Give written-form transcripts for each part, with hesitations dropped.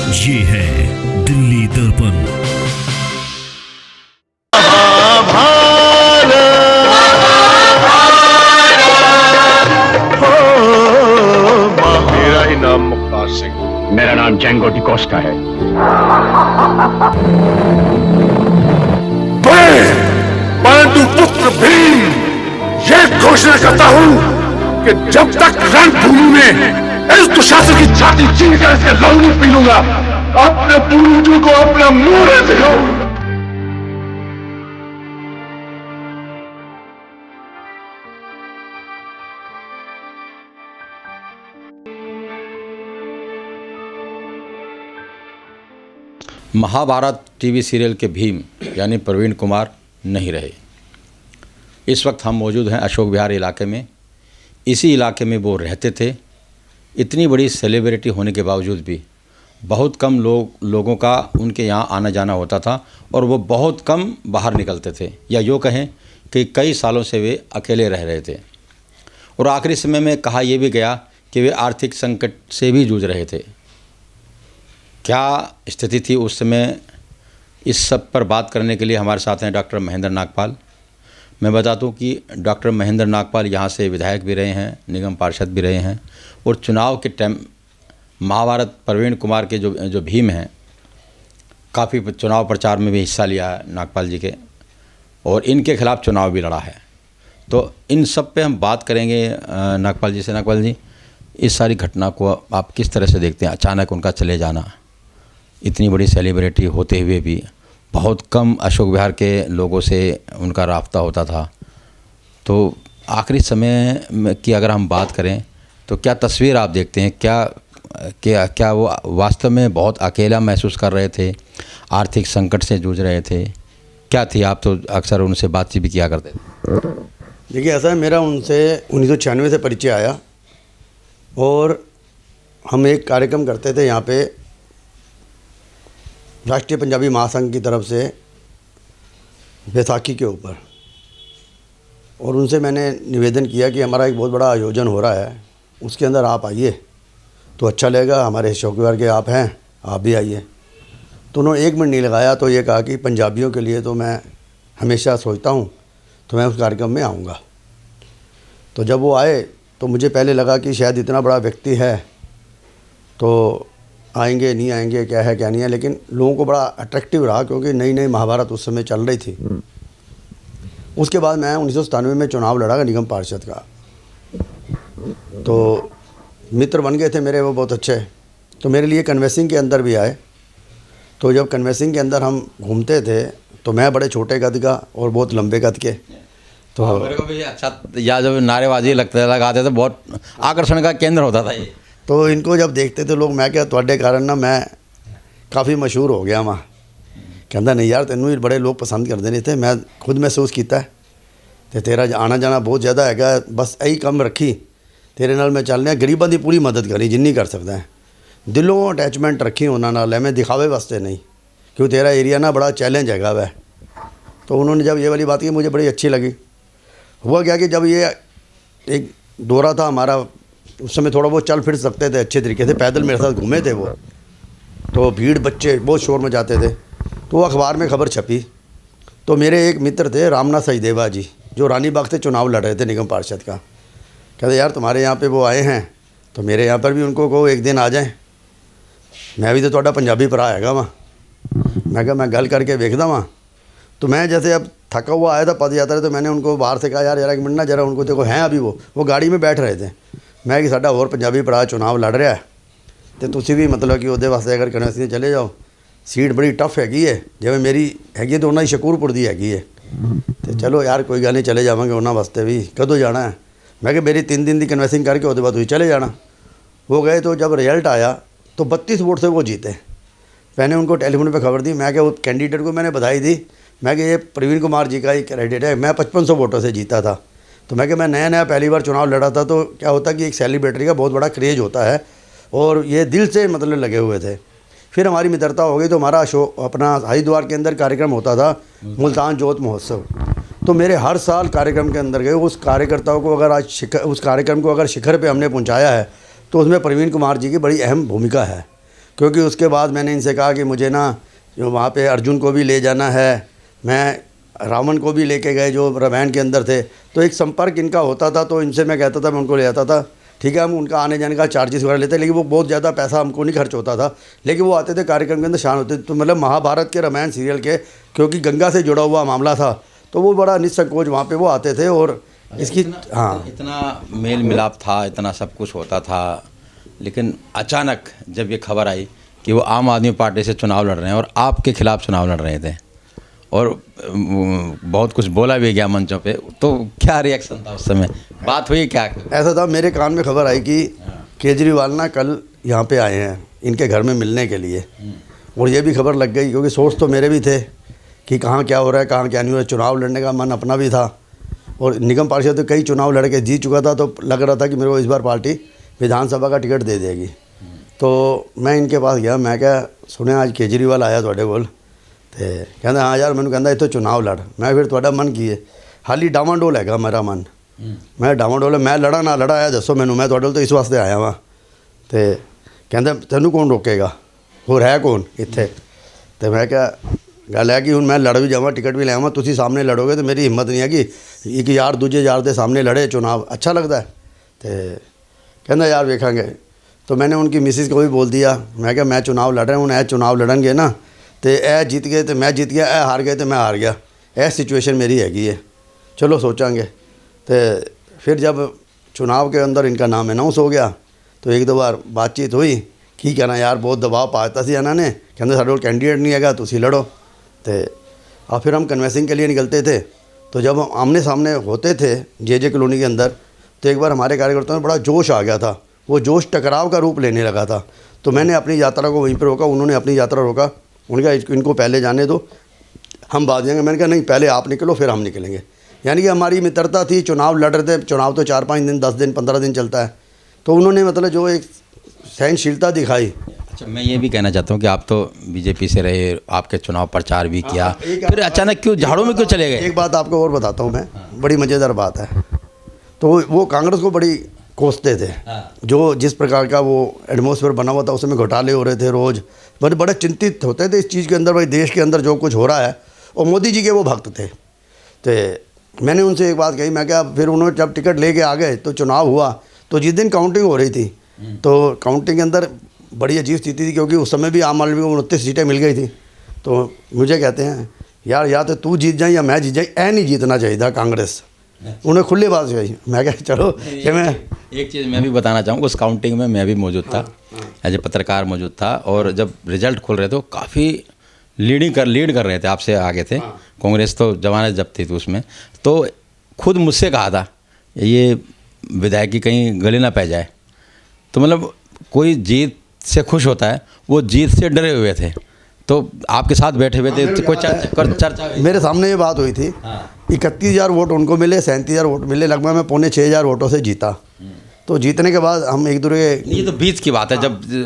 ये है दिल्ली दर्पण। मेरा ही नाम मुख्तार सिंह। मेरा नाम जेंगो डिकोस्टा है। परंतु पुत्र भीम ये घोषणा करता हूँ कि जब तक रणभूमि में इस दुशासन की छाती चीर कर इसके लहू नहीं पी लूंगा, अपने पूर्वजों को अपना मुंह न दिखाऊंगा। महाभारत टीवी सीरियल के भीम यानी प्रवीण कुमार नहीं रहे। इस वक्त हम मौजूद हैं अशोक विहार इलाके में। इसी इलाके में वो रहते थे। इतनी बड़ी सेलिब्रिटी होने के बावजूद भी बहुत कम लोगों का उनके यहाँ आना जाना होता था और वो बहुत कम बाहर निकलते थे, या यूँ कहें कि कई सालों से वे अकेले रह रहे थे। और आखिरी समय में कहा यह भी गया कि वे आर्थिक संकट से भी जूझ रहे थे। क्या स्थिति थी उस समय, इस सब पर बात करने के लिए हमारे साथ हैं डॉक्टर महेंद्र नागपाल। मैं बता दूं कि डॉक्टर महेंद्र नागपाल यहाँ से विधायक भी रहे हैं, निगम पार्षद भी रहे हैं, और चुनाव के टाइम महाभारत प्रवीण कुमार के जो भीम हैं, काफ़ी चुनाव प्रचार में भी हिस्सा लिया है नागपाल जी के, और इनके खिलाफ चुनाव भी लड़ा है। तो इन सब पे हम बात करेंगे नागपाल जी से। नागपाल जी, इस सारी घटना को आप किस तरह से देखते हैं? अचानक उनका चले जाना, इतनी बड़ी सेलिब्रिटी होते हुए भी बहुत कम अशोक विहार के लोगों से उनका राब्ता होता था। तो आखिरी समय की अगर हम बात करें तो क्या तस्वीर आप देखते हैं? क्या वो वास्तव में बहुत अकेला महसूस कर रहे थे, आर्थिक संकट से जूझ रहे थे? क्या थी? आप तो अक्सर उनसे बातचीत भी किया करते थे। देखिए, ऐसा है, मेरा उनसे 1996 से परिचय आया और हम एक कार्यक्रम करते थे यहाँ पे राष्ट्रीय पंजाबी महासंघ की तरफ से बैसाखी के ऊपर, और उनसे मैंने निवेदन किया कि हमारा एक बहुत बड़ा आयोजन हो रहा है, उसके अंदर आप आइए तो अच्छा लगेगा, हमारे अशोक विहार के आप हैं, आप भी आइए। तो उन्होंने 1 मिनट नहीं लगाया तो ये कहा कि पंजाबियों के लिए तो मैं हमेशा सोचता हूँ, तो मैं उस कार्यक्रम में आऊँगा। तो जब वो आए तो मुझे पहले लगा कि शायद इतना बड़ा व्यक्ति है तो आएंगे नहीं आएंगे, क्या है क्या नहीं है, लेकिन लोगों को बड़ा अट्रैक्टिव रहा क्योंकि नई नई महाभारत उस समय चल रही थी। उसके बाद मैं 1997 में चुनाव लड़ा निगम पार्षद का, तो मित्र बन गए थे मेरे वो बहुत अच्छे। तो मेरे लिए कन्वेंसिंग के अंदर भी आए। तो जब कन्वेंसिंग के अंदर हम घूमते थे तो मैं बड़े छोटे कद का और बहुत लंबे कद के, तो मेरे को भी अच्छा, या जब नारेबाजी लगाते थे, बहुत आकर्षण का केंद्र होता था ये। तो इनको जब देखते थे लोग, मैं क्या ਤੁਹਾਡੇ कारण ना मैं काफ़ी मशहूर हो गया वहाँ। कहता नहीं यार, तेनों ही बड़े लोग पसंद करते नहीं थे, मैं खुद महसूस किया तो तेरा आना जाना बहुत ज़्यादा है, बस यही कम रखी, तेरे नाल मैं चल रहा, गरीबों की पूरी मदद करी जिन्नी कर सकता है, दिलों अटैचमेंट रखी उन्होंने नाल, मैं दिखावे वास्ते नहीं, क्योंकि तेरा एरिया ना बड़ा चैलेंज हैगा वह। तो उन्होंने जब ये वाली बात की मुझे बड़ी अच्छी लगी। हुआ क्या कि जब ये एक दौरा था हमारा, उस समय थोड़ा बहुत चल फिर सकते थे अच्छे तरीके से, पैदल मेरे साथ घूमे थे वो, तो भीड़ बच्चे बहुत शोर मचाते थे। तो अखबार में खबर छपी, तो मेरे एक मित्र थे रामनाथ सचदेवा जी, जो रानी बाग से चुनाव लड़ रहे थे निगम पार्षद का। कहते यार तुम्हारे यहाँ पे वो आए हैं तो मेरे यहाँ पर भी उनको कहो एक दिन आ जाएं, मैं भी तो थोड़ा पंजाबी भरा हैगा वहाँ। मैं कहा मैं गल करके वेखदा वहाँ। तो मैं जैसे अब थका हुआ आया था पद यात्रा, तो मैंने उनको बाहर से कहा यार जरा एक मिनट ना, जरा उनको देखो, हैं अभी वो गाड़ी में बैठ रहे थे। मैं कि साडा होर पंजाबी भरा चुनाव लड़ रहा है तो तुसी भी मतलब कि ਉਹਦੇ वास्ते अगर कन्वेंसी चले जाओ, सीट बड़ी टफ हैगी है, जिवें मेरी हैगी तो उन्होंने शकूरपुर दी हैगी है, तो चलो यार कोई गल नहीं, चले जावांगे उन्होंने वास्ते भी। कदों जाना है? मैं कि मेरी 3 दिन की कन्वेंसिंग करके उसके बाद तुम चले जाना। वो गए, तो जब रिजल्ट आया तो 32 वोट से वो जीते। मैंने उनको टेलीफोन पर खबर दी, मैं क्या वो कैंडिडेट को मैंने बधाई दी, मैं कि ये प्रवीण कुमार जी का ही कैंडिडेट है, मैं 5500 वोटों से जीता था। तो मैं कि मैं नया पहली बार चुनाव लड़ा था, तो क्या होता कि एक सेलिब्रिटी का बहुत बड़ा क्रेज़ होता है और ये दिल से मतलब लगे हुए थे। फिर हमारी मित्रता हो गई, तो हमारा शो अपना हरिद्वार के अंदर कार्यक्रम होता था मुल्तान जोत महोत्सव, तो मेरे हर साल कार्यक्रम के अंदर गए। उस कार्यकर्ताओं को अगर आज उस कार्यक्रम को अगर शिखर पे हमने पहुंचाया है तो उसमें प्रवीण कुमार जी की बड़ी अहम भूमिका है। क्योंकि उसके बाद मैंने इनसे कहा कि मुझे ना जो वहाँ पे अर्जुन को भी ले जाना है, मैं रावण को भी लेके गए जो रामायण के अंदर थे, तो एक संपर्क इनका होता था, तो इनसे मैं कहता था, मैं उनको ले आता था। ठीक है, हम उनका आने जाने का चार्जेस वगैरह लेते, लेकिन वो बहुत ज़्यादा पैसा हमको नहीं खर्च होता था, लेकिन वो आते थे कार्यक्रम के अंदर शान होते थे। तो मतलब महाभारत के रामायण सीरियल के, क्योंकि गंगा से जुड़ा हुआ मामला था, तो वो बड़ा निसंकोच वहाँ पे वो आते थे। और इसकी इतना मेल मिलाप था, इतना सब कुछ होता था, लेकिन अचानक जब ये खबर आई कि वो आम आदमी पार्टी से चुनाव लड़ रहे हैं और आपके खिलाफ चुनाव लड़ रहे थे और बहुत कुछ बोला भी गया मंचों पे, तो क्या रिएक्शन था उस समय, बात हुई क्या? ऐसा था, मेरे कान में खबर आई कि केजरीवाल ना कल यहाँ पे आए हैं इनके घर में मिलने के लिए, और ये भी खबर लग गई, क्योंकि सोच तो मेरे भी थे कि कहाँ क्या हो रहा है, कहाँ क्या नहीं हो रहा है। चुनाव लड़ने का मन अपना भी था, और निगम पार्षद तो कई चुनाव लड़ के जीत चुका था, तो लग रहा था कि मेरे को इस बार पार्टी विधानसभा का टिकट दे देगी। तो मैं इनके पास गया, मैं क्या सुने आज केजरीवाल आया ਤੁਹਾਡੇ ਕੋਲ, ਤੇ ਕਹਿੰਦਾ ਹਾਂ ਯਾਰ, ਮੈਨੂੰ ਕਹਿੰਦਾ ਇੱਥੇ ਚੁਣਾਵ ਲੜ। ਮੈਂ ਫਿਰ ਤੁਹਾਡਾ ਮਨ ਕੀ ਹੈ? ਹਾਲੀ ਡਾਵਾਂਡੋਲ ਹੈਗਾ ਮੇਰਾ ਮਨ, ਮੈਂ ਡਾਵਾਂਡੋਲ, ਮੈਂ ਲੜਾ ਨਾ ਲੜਾ ਆਇਆ ਦੱਸੋ ਮੈਨੂੰ, ਮੈਂ ਤੁਹਾਡੇ ਕੋਲ ਤਾਂ ਇਸ ਵਾਸਤੇ ਆਇਆ ਵਾਂ। ਤੇ ਕਹਿੰਦਾ ਤੈਨੂੰ ਕੌਣ ਰੋਕੇਗਾ, ਹੋਰ ਹੈ ਕੌਣ ਇੱਥੇ? ਤੇ ਮੈਂ ਕਿਹਾ ਗੱਲ ਹੈ ਕਿ ਹੁਣ ਮੈਂ ਲੜ ਵੀ ਜਾਵਾਂ, ਟਿਕਟ ਵੀ ਲੈ ਆਵਾਂ, ਤੁਸੀਂ ਸਾਹਮਣੇ ਲੜੋਗੇ ਤਾਂ ਮੇਰੀ ਹਿੰਮਤ ਨਹੀਂ ਹੈ ਕਿ ਇੱਕ ਯਾਰ ਦੂਜੇ ਯਾਰ ਦੇ ਸਾਹਮਣੇ ਲੜੇ चुनाव अच्छा लगता है। तो कहना यार वेखेंगे। तो मैंने उनकी मिसिस को भी बोल दिया, मैं क्या मैं चुनाव लड़ रहा हूँ, ए चुनाव लड़नगे ना, तो ए जीत गए तो मैं जीत गया, ए हार गए तो मैं हार गया, ए सिचुएशन मेरी हैगी है, चलो सोचांगे। तो फिर जब चुनाव के अंदर इनका नाम अनाउंस हो गया, तो एक दो बार बातचीत हुई कि कहना यार बहुत दबाव पाता सी इन्होंने, कहते साढ़े कोल कैंडीडेट नहीं है, तुसी लड़ो। तो और फिर हम कन्वेंसिंग के लिए निकलते थे। तो जब हम आमने सामने होते थे जे कॉलोनी के अंदर, तो एक बार हमारे कार्यकर्ताओं में बड़ा जोश आ गया था, वो जोश टकराव का रूप लेने लगा था। तो मैंने अपनी यात्रा को वहीं पर रोका, उन्होंने अपनी यात्रा रोका, उन्होंने कहा इनको पहले जाने दो, हम बाद जाएंगे। मैंने कहा नहीं, पहले आप निकलो फिर हम निकलेंगे। यानी कि हमारी मित्रता थी, चुनाव लड़ रहे थे, चुनाव तो 4-5 दिन 10 दिन 15 दिन चलता है, तो उन्होंने मतलब जो एक सहनशीलता दिखाई। अच्छा, मैं ये भी कहना चाहता हूँ कि आप तो बीजेपी से रहे, आपके चुनाव प्रचार भी किया, फिर अचानक क्यों झाड़ों में क्यों चले गए? एक बात आपको और बताता हूँ मैं, बड़ी मज़ेदार बात है। तो वो कांग्रेस को बड़ी कोसते थे, जो जिस प्रकार का वो एटमॉस्फेयर बना हुआ था, उसमें घोटाले हो रहे थे रोज़, बड़े चिंतित होते थे इस चीज़ के अंदर, भाई देश के अंदर जो कुछ हो रहा है। और मोदी जी के वो भक्त थे। तो मैंने उनसे एक बात कही, मैं क्या, फिर उन्होंने जब टिकट लेके आ गए तो चुनाव हुआ, तो जिस दिन काउंटिंग हो रही थी, तो काउंटिंग के अंदर बड़ी अजीब स्थिति थी, क्योंकि उस समय भी आम आदमी को 29 सीटें मिल गई थी। तो मुझे कहते हैं यार या तो तू जीत जाए या मैं जीत जाए, ऐ नहीं जीतना चाहिए था कांग्रेस। उन्हें खुली बात कही। मैं क्या चलो कि मैं एक चीज़ मैं भी बताना चाहूँगा, उस काउंटिंग में मैं भी मौजूद था, एज ए पत्रकार मौजूद था, और जब रिजल्ट खुल रहे थे काफ़ी लीड कर रहे थे, आपसे आगे थे। कांग्रेस तो जमानत जब्त थी उसमें, तो खुद मुझसे कहा था ये विधायक की कहीं गले ना पै जाए। तो मतलब कोई जीत से खुश होता है, वो जीत से डरे हुए थे। तो आपके साथ बैठे हुए थे, तो कोई चर्चा मेरे सामने ये बात हुई थी। 31,000 वोट उनको मिले, 37,000 वोट मिले, लगभग मैं 5,500 वोटों से जीता। तो जीतने के बाद हम एक दूसरे, ये तो बीच की बात है,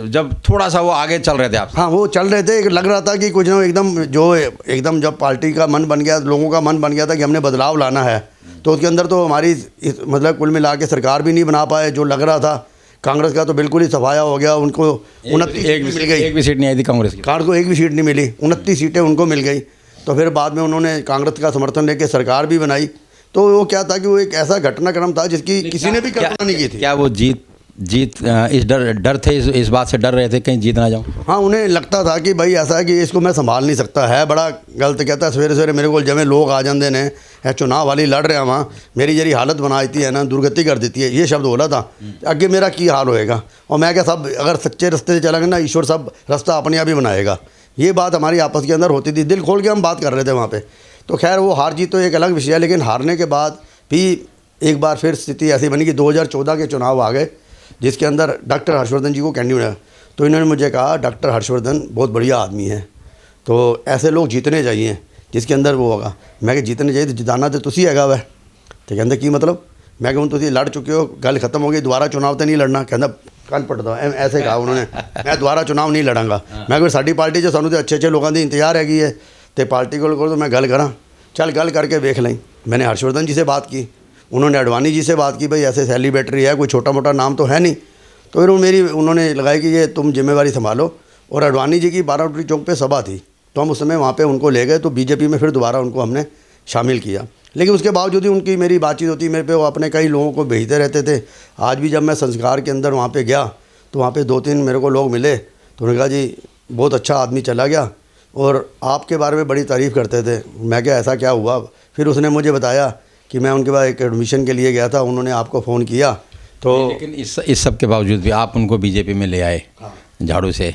जब थोड़ा सा वो आगे चल रहे थे आप। हाँ वो चल रहे थे, लग रहा था कि कुछ ना एकदम जब पार्टी का मन बन गया, लोगों का मन बन गया था कि हमने बदलाव लाना है, तो उसके अंदर तो हमारी मतलब कुल मिला के सरकार भी नहीं बना पाए। जो लग रहा था कांग्रेस का तो बिल्कुल ही सफाया हो गया, उनको 29 सीटें मिल गई, एक भी सीट नहीं आई थी कांग्रेस की, कांग्रेस को एक भी सीट नहीं मिली, 29 सीटें उनको मिल गई। तो फिर बाद में उन्होंने कांग्रेस का समर्थन लेके सरकार भी बनाई। तो वो क्या था कि वो एक ऐसा घटनाक्रम था जिसकी किसी ने भी कल्पना नहीं की थी। क्या वो जीत इस डर थे, इस बात से डर रहे थे कहीं जीत ना जाऊँ? हाँ, उन्हें लगता था कि भाई ऐसा है कि इसको मैं संभाल नहीं सकता है, बड़ा गलत कहता है। सवेरे सवेरे मेरे को जब लोग आ जाते ने चुनाव वाली लड़ रहे हैं, वहाँ मेरी जरी हालत बना देती है ना, दुर्गति कर देती है, ये शब्द बोला था। आगे मेरा की हाल होएगा, और मैं क्या सब अगर सच्चे रास्ते से चलेंगे ना, ईश्वर सब रास्ता अपने आप ही बनाएगा। ये बात हमारी आपस के अंदर होती थी, दिल खोल के हम बात कर रहे थे वहाँ पर। तो खैर वो हार जीत तो एक अलग विषय है, लेकिन हारने के बाद भी एक बार फिर स्थिति ऐसी बनी कि 2014 के चुनाव आ गए, जिसके अंदर डॉक्टर हर्षवर्धन जी को कैंडिडेट। तो इन्होंने मुझे कहा डॉक्टर हर्षवर्धन बहुत बढ़िया आदमी है, तो ऐसे लोग जीतने चाहिए जिसके अंदर वो होगा। मैं कि जीतने चाहिए तो जिताना तो तुसी हैगा वह। तो कहते की मतलब? मैं कहूँ तुसी लड़ चुके हो, गल खत्म हो गई, दोबारा चुनाव तो नहीं लड़ना। कहता कल पटदा ऐसे कहा उन्होंने, मैं दोबारा चुनाव नहीं लड़ांगा। मैं कोई साड़ी पार्टी जो सानू तो अच्छे लोगों की इंतजार हैगी है, तो पार्टी को तो मैं गल करा, चल गल करके देख लें। मैंने हर्षवर्धन जी से बात की, उन्होंने अडवाणी जी से बात की, भाई ऐसे सेलिब्रिटी है, कोई छोटा मोटा नाम तो है नहीं। तो फिर मेरी उन्होंने लगाई कि ये तुम जिम्मेवारी संभालो, और अडवाणी जी की बारावटी चौक पे सभा थी, तो हम उस समय वहाँ पे उनको ले गए, तो बीजेपी में फिर दोबारा उनको हमने शामिल किया। लेकिन उसके बावजूद ही उनकी मेरी बातचीत होती मेरे पे, वो अपने कई लोगों को भेजते रहते थे। आज भी जब मैं संस्कार के अंदर वहाँ पे गया तो वहाँ पे 2-3 मेरे को लोग मिले, तो उन्होंने कहा जी बहुत अच्छा आदमी चला गया और आपके बारे में बड़ी तारीफ़ करते थे। मैं क्या ऐसा क्या हुआ? फिर उसने मुझे बताया कि मैं उनके पास एक एडमिशन के लिए गया था, उन्होंने आपको फ़ोन किया। तो लेकिन इस सब के बावजूद भी आप उनको बीजेपी में ले आए झाड़ू से,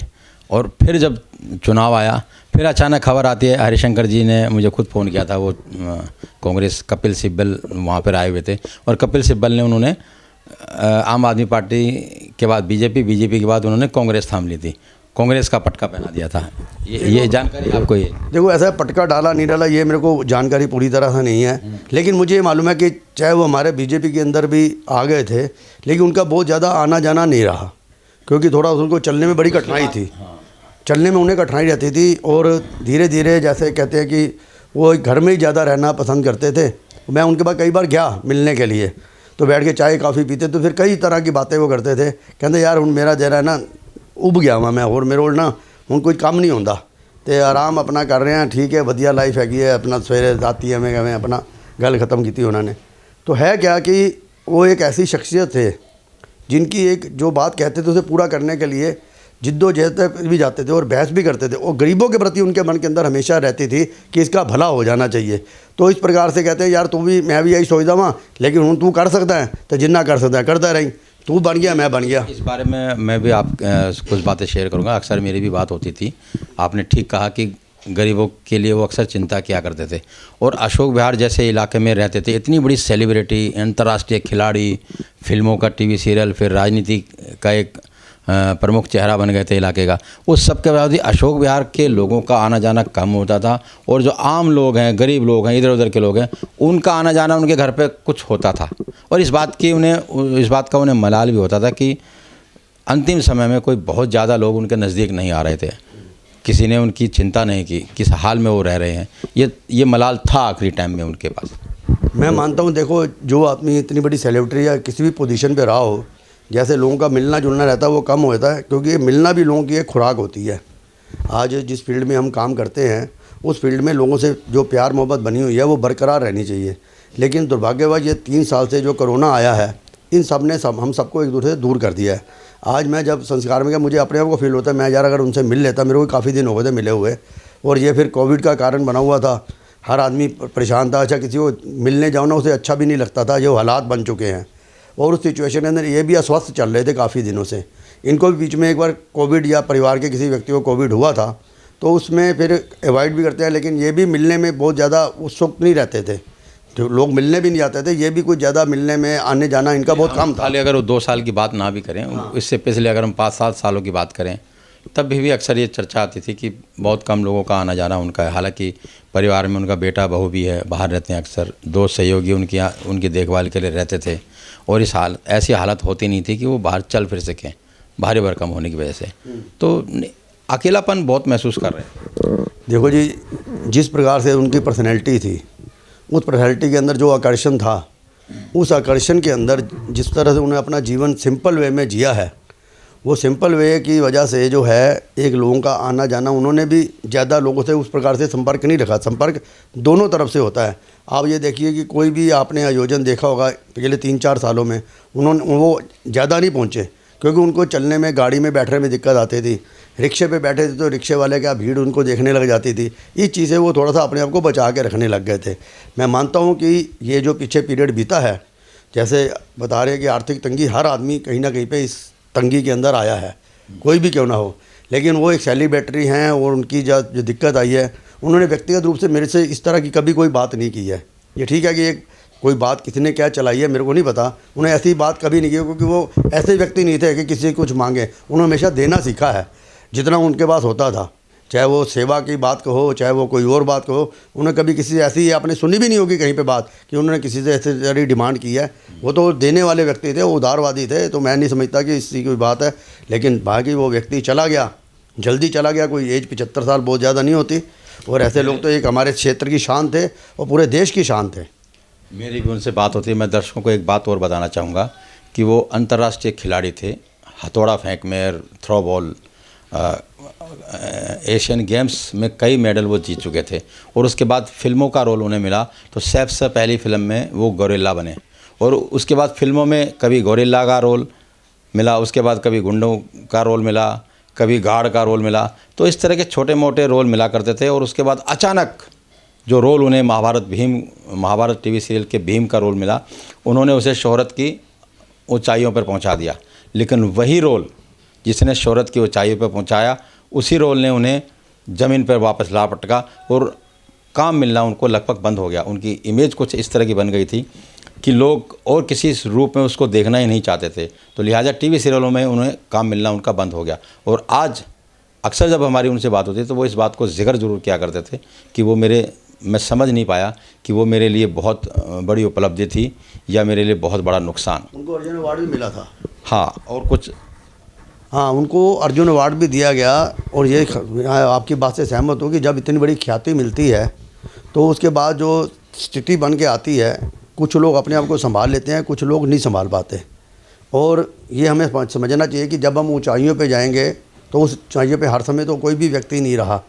और फिर जब चुनाव आया फिर अचानक खबर आती है, हरिशंकर जी ने मुझे खुद फ़ोन किया था, वो कांग्रेस कपिल सिब्बल वहाँ पर आए हुए थे, और कपिल सिब्बल ने उन्होंने आम आदमी पार्टी के बाद बीजेपी के बाद उन्होंने कांग्रेस थाम ली थी, कांग्रेस का पटका पहना दिया था। ये जानकारी आपको? ये देखो ऐसा पटका डाला नहीं डाला ये मेरे को जानकारी पूरी तरह से नहीं है, लेकिन मुझे ये मालूम है कि चाहे वो हमारे बीजेपी के अंदर भी आ गए थे, लेकिन उनका बहुत ज़्यादा आना जाना नहीं रहा, क्योंकि थोड़ा उनको चलने में बड़ी कठिनाई थी, चलने में उन्हें कठिनाई रहती थी। और धीरे धीरे जैसे कहते हैं कि वो घर में ही ज़्यादा रहना पसंद करते थे। मैं उनके पास कई बार गया मिलने के लिए, तो बैठ के चाय कॉफ़ी पीते, तो फिर कई तरह की बातें वो करते थे। कहते यार हूँ मेरा जरा ना उब गया हुआ मैं, और मेरे को ना हूँ कोई काम नहीं होता, तो आराम अपना कर रहे हैं, ठीक है वधिया लाइफ हैगी है, अपना सवेरे राती हमें अपना गल ख़त्म की थी उन्होंने। तो है क्या कि वो एक ऐसी शख्सियत थे जिनकी एक जो बात कहते थे उसे पूरा करने के लिए जिद्दोजहद तक भी जाते थे और बहस भी करते थे, और गरीबों के प्रति उनके मन के अंदर हमेशा रहती थी कि इसका भला हो जाना चाहिए। तो इस प्रकार से कहते हैं यार तू भी मैं भी यही सोचता वहाँ, लेकिन हूँ तू कर सकता है तो जिन्ना कर सकता है करता रही, तू बन गया मैं बन गया। इस बारे में मैं भी आप कुछ बातें शेयर करूंगा। अक्सर मेरी भी बात होती थी, आपने ठीक कहा कि गरीबों के लिए वो अक्सर चिंता किया करते थे, और अशोक विहार जैसे इलाके में रहते थे, इतनी बड़ी सेलिब्रिटी, अंतर्राष्ट्रीय खिलाड़ी, फिल्मों का टीवी सीरियल, फिर राजनीति का एक प्रमुख चेहरा बन गए थे इलाके का। उस सब के बाद भी अशोक विहार के लोगों का आना जाना कम होता था, और जो आम लोग हैं, गरीब लोग हैं, इधर उधर के लोग हैं, उनका आना जाना उनके घर पे कुछ होता था, और इस बात का उन्हें मलाल भी होता था कि अंतिम समय में कोई बहुत ज़्यादा लोग उनके नज़दीक नहीं आ रहे थे, किसी ने उनकी चिंता नहीं की किस हाल में वो रह रहे हैं। ये मलाल था आखिरी टाइम में उनके पास। मैं मानता हूँ देखो जो आदमी इतनी बड़ी सेलिब्रिटी या किसी भी पोजीशन पे रहा हो, जैसे लोगों का मिलना जुलना रहता है वो कम होता है, क्योंकि ये मिलना भी लोगों की एक खुराक होती है। आज जिस फील्ड में हम काम करते हैं उस फील्ड में लोगों से जो प्यार मोहब्बत बनी हुई है वो बरकरार रहनी चाहिए। लेकिन दुर्भाग्यवश ये 3 साल से जो कोरोना आया है इन सब ने हम सबको एक दूसरे से दूर कर दिया है। आज मैं जब संस्कार में गया मुझे अपने आप को फील होता है मैं यार अगर उनसे मिल लेता, मेरे को काफ़ी दिन हो गए थे मिले हुए, और ये फिर कोविड का कारण बना हुआ था, हर आदमी परेशान था। अच्छा किसी को मिलने जाओ ना उसे अच्छा भी नहीं लगता था, जो हालात बन चुके हैं, और उस सिचुएशन के अंदर ये भी अस्वस्थ चल रहे थे काफ़ी दिनों से। इनको भी बीच में एक बार कोविड या परिवार के किसी व्यक्ति को कोविड हुआ था, तो उसमें फिर अवॉइड भी करते हैं, लेकिन ये भी मिलने में बहुत ज़्यादा उत्सुक नहीं रहते थे, जो लोग मिलने भी नहीं जाते थे, ये भी कुछ ज़्यादा मिलने में आने जाना इनका बहुत कम था। अगर वो 2 साल की बात ना भी करें, इससे पिछले अगर हम 5-7 सालों की बात करें, तब भी अक्सर ये चर्चा आती थी कि बहुत कम लोगों का आना जाना उनका है। हालांकि परिवार में उनका बेटा बहू भी है, बाहर रहते हैं, अक्सर 2 सहयोगी उनकी देखभाल के लिए रहते थे, और ऐसी हालत होती नहीं थी कि वो बाहर चल फिर सकें, भारी भरकम होने की वजह से। तो अकेलापन बहुत महसूस कर रहे हैं। देखो जी जिस प्रकार से उनकी पर्सनैलिटी थी, उस पर्सनैलिटी के अंदर जो आकर्षण था, उस आकर्षण के अंदर जिस तरह से उन्हें अपना जीवन सिंपल वे में जिया है, वो सिंपल वे की वजह से जो है एक लोगों का आना जाना, उन्होंने भी ज़्यादा लोगों से उस प्रकार से संपर्क नहीं रखा। संपर्क दोनों तरफ से होता है। आप ये देखिए कि कोई भी आपने आयोजन देखा होगा पिछले 3-4 सालों में, वो ज़्यादा नहीं पहुँचे, क्योंकि उनको चलने में गाड़ी में बैठने में दिक्कत आती थी, रिक्शे पे बैठे थे तो रिक्शे वाले का भीड़ उनको देखने लग जाती थी। इस चीज़ें वो थोड़ा सा अपने आप को बचा के रखने लग गए थे। मैं मानता हूँ कि ये जो पीछे पीरियड बीता है, जैसे बता रहे हैं कि आर्थिक तंगी, हर आदमी कहीं ना कहीं पे इस तंगी के अंदर आया है, कोई भी क्यों ना हो, लेकिन वो एक सेलिब्रिटी हैं और उनकी जो दिक्कत आई है, उन्होंने व्यक्तिगत रूप से मेरे से इस तरह की कभी कोई बात नहीं की है। ये ठीक है कि एक कोई बात किसी ने क्या चलाई है मेरे को नहीं पता, उन्हें ऐसी बात कभी नहीं की, क्योंकि वो ऐसे व्यक्ति नहीं थे कि किसी से कुछ मांगे। उन्होंने हमेशा देना सीखा है जितना उनके पास होता था, चाहे वो सेवा की बात कहो, चाहे वो कोई और बात कहो। उन्हें कभी किसी से ऐसी आपने सुनी भी नहीं होगी कहीं पे बात कि उन्होंने किसी से ऐसी सारी डिमांड की है। वो तो देने वाले व्यक्ति थे, वो उदारवादी थे, तो मैं नहीं समझता कि इसकी कोई बात है। लेकिन बाकी वो व्यक्ति चला गया, जल्दी चला गया, कोई एज 75 साल बहुत ज़्यादा नहीं होती, और ऐसे लोग तो एक हमारे क्षेत्र की शान थे और पूरे देश की शान थे। मेरी भी उनसे बात होती है। मैं दर्शकों को एक बात और बताना चाहूँगा कि वो अंतर्राष्ट्रीय खिलाड़ी थे, हथौड़ा फेंक में, थ्रो बॉल, एशियन गेम्स में कई मेडल वो जीत चुके थे। और उसके बाद फिल्मों का रोल उन्हें मिला तो सबसे पहली फिल्म में वो गोरिल्ला बने, और उसके बाद फिल्मों में कभी गोरिल्ला का रोल मिला, उसके बाद कभी गुंडों का रोल मिला, कभी गार्ड का रोल मिला। तो इस तरह के छोटे मोटे रोल मिला करते थे। और उसके बाद अचानक जो रोल उन्हें महाभारत टीवी सीरियल के भीम का रोल मिला, उन्होंने उसे शोहरत की ऊंचाइयों पर पहुंचा दिया। लेकिन वही रोल जिसने शोहरत की ऊंचाइयों पर पहुंचाया, उसी रोल ने उन्हें ज़मीन पर वापस ला पटका और काम मिलना उनको लगभग बंद हो गया। उनकी इमेज कुछ इस तरह की बन गई थी कि लोग और किसी रूप में उसको देखना ही नहीं चाहते थे। तो लिहाजा टीवी सीरियलों में उन्हें काम मिलना उनका बंद हो गया। और आज अक्सर जब हमारी उनसे बात होती तो वो इस बात को जिक्र ज़रूर किया करते थे कि मैं समझ नहीं पाया कि वो मेरे लिए बहुत बड़ी उपलब्धि थी या मेरे लिए बहुत बड़ा नुकसान। उनको अर्जुन अवार्ड भी मिला था। हाँ, और कुछ हाँ, उनको अर्जुन अवार्ड भी दिया गया। और ये आपकी बात से सहमत हूँ कि जब इतनी बड़ी ख्याति मिलती है तो उसके बाद जो स्थिति बन के आती है, कुछ लोग अपने आप को संभाल लेते हैं, कुछ लोग नहीं संभाल पाते। और ये हमें समझना चाहिए कि जब हम ऊंचाइयों पे जाएंगे तो उस ऊंचाइयों पे हर समय तो कोई भी व्यक्ति नहीं रहा,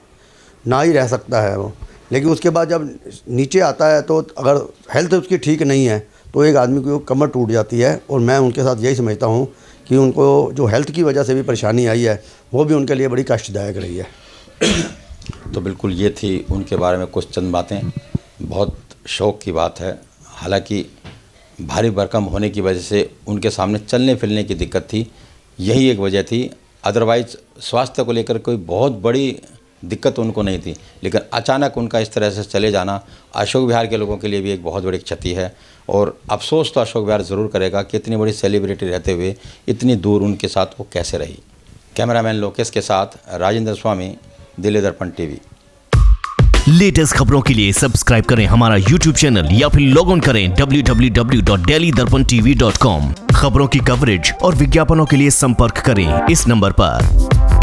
ना ही रह सकता है वो। लेकिन उसके बाद जब नीचे आता है तो अगर हेल्थ उसकी ठीक नहीं है तो एक आदमी की कमर टूट जाती है। और मैं उनके साथ यही समझता हूँ कि उनको जो हेल्थ की वजह से भी परेशानी आई है वो भी उनके लिए बड़ी कष्टदायक रही है। तो बिल्कुल ये थी उनके बारे में कुछ चंद बातें। बहुत शौक़ की बात है, हालांकि भारी भरकम होने की वजह से उनके सामने चलने फिरने की दिक्कत थी, यही एक वजह थी। अदरवाइज़ स्वास्थ्य को लेकर कोई बहुत बड़ी दिक्कत उनको नहीं थी। लेकिन अचानक उनका इस तरह से चले जाना अशोक विहार के लोगों के लिए भी एक बहुत बड़ी क्षति है। और अफसोस तो अशोक विहार ज़रूर करेगा कि इतनी बड़ी सेलिब्रिटी रहते हुए इतनी दूर उनके साथ वो कैसे रही। कैमरामैन लोकेश के साथ राजेंद्र स्वामी, दिल्ली दर्पण टीवी। लेटेस्ट खबरों के लिए सब्सक्राइब करें हमारा यूट्यूब चैनल या फिर लॉग ऑन करें www.delhidarpantv.com। खबरों की कवरेज और विज्ञापनों के लिए संपर्क करें इस नंबर पर।